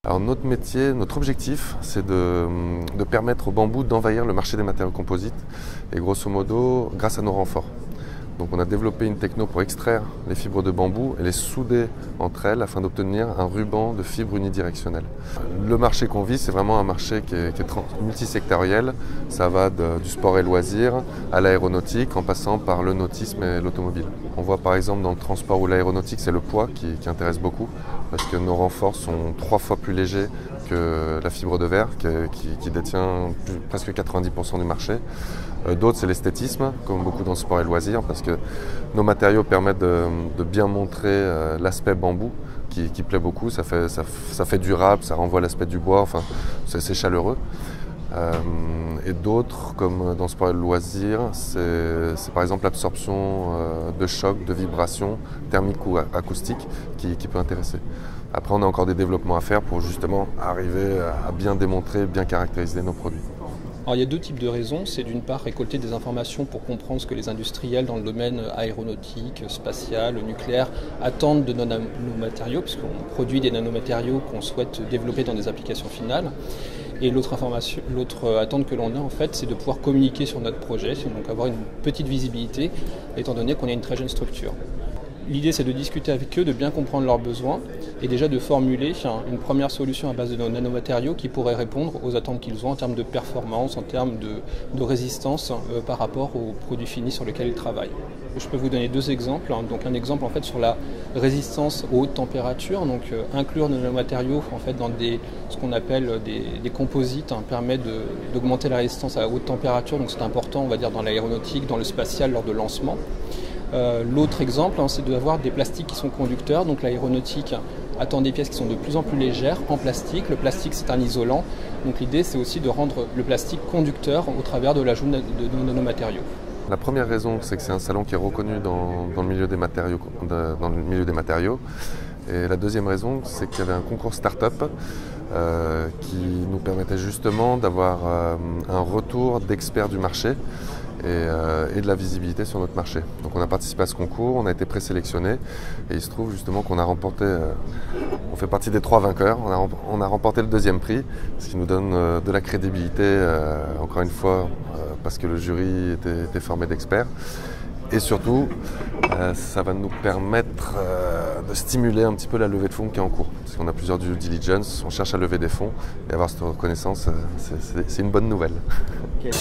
Alors notre métier, notre objectif, c'est de permettre au bambou d'envahir le marché des matériaux composites et grosso modo grâce à nos renforts. Donc on a développé une techno pour extraire les fibres de bambou et les souder entre elles afin d'obtenir un ruban de fibres unidirectionnelles. Le marché qu'on vise, c'est vraiment un marché qui est multisectoriel. Ça va du sport et loisirs à l'aéronautique en passant par le nautisme et l'automobile. On voit par exemple dans le transport ou l'aéronautique, c'est le poids qui intéresse beaucoup parce que nos renforts sont 3 fois plus légers que la fibre de verre qui détient presque 90% du marché. D'autres, c'est l'esthétisme, comme beaucoup dans le sport et loisirs, parce que nos matériaux permettent de bien montrer l'aspect bambou qui plaît beaucoup. Ça fait durable, ça renvoie l'aspect du bois, enfin, c'est chaleureux. Et d'autres, comme dans le sport et le loisir, c'est par exemple l'absorption de chocs, de vibrations thermiques ou acoustiques qui peut intéresser. Après, on a encore des développements à faire pour justement arriver à bien démontrer, bien caractériser nos produits. Alors, il y a 2 types de raisons. C'est d'une part récolter des informations pour comprendre ce que les industriels dans le domaine aéronautique, spatial, nucléaire attendent de nos nanomatériaux, puisqu'on produit des nanomatériaux qu'on souhaite développer dans des applications finales. Et l'autre attente que l'on a en fait, c'est de pouvoir communiquer sur notre projet, donc avoir une petite visibilité, étant donné qu'on est une très jeune structure. L'idée, c'est de discuter avec eux, de bien comprendre leurs besoins et déjà de formuler une première solution à base de nos nanomatériaux qui pourrait répondre aux attentes qu'ils ont en termes de performance, en termes de résistance par rapport aux produits finis sur lesquels ils travaillent. Je peux vous donner 2 exemples. Donc un exemple en fait sur la résistance aux hautes températures. Donc inclure nos nanomatériaux en fait dans ce qu'on appelle des composites permet d'augmenter la résistance à haute température. Donc c'est important, on va dire, dans l'aéronautique, dans le spatial lors de lancement. L'autre exemple, c'est d'avoir des plastiques qui sont conducteurs. Donc l'aéronautique attend des pièces qui sont de plus en plus légères en plastique. Le plastique, c'est un isolant. Donc l'idée, c'est aussi de rendre le plastique conducteur au travers de l'ajout de nos nanomatériaux. La première raison, c'est que c'est un salon qui est reconnu dans le milieu des matériaux. Et la deuxième raison, c'est qu'il y avait un concours start-up qui nous permettait justement d'avoir un retour d'experts du marché et de la visibilité sur notre marché. Donc on a participé à ce concours, on a été présélectionné et il se trouve justement qu'on a remporté, on fait partie des 3 vainqueurs, on a remporté le 2e prix, ce qui nous donne de la crédibilité, encore une fois, parce que le jury était formé d'experts. Et surtout, ça va nous permettre de stimuler un petit peu la levée de fonds qui est en cours. Parce qu'on a plusieurs due diligence, on cherche à lever des fonds et avoir cette reconnaissance, c'est une bonne nouvelle. Okay.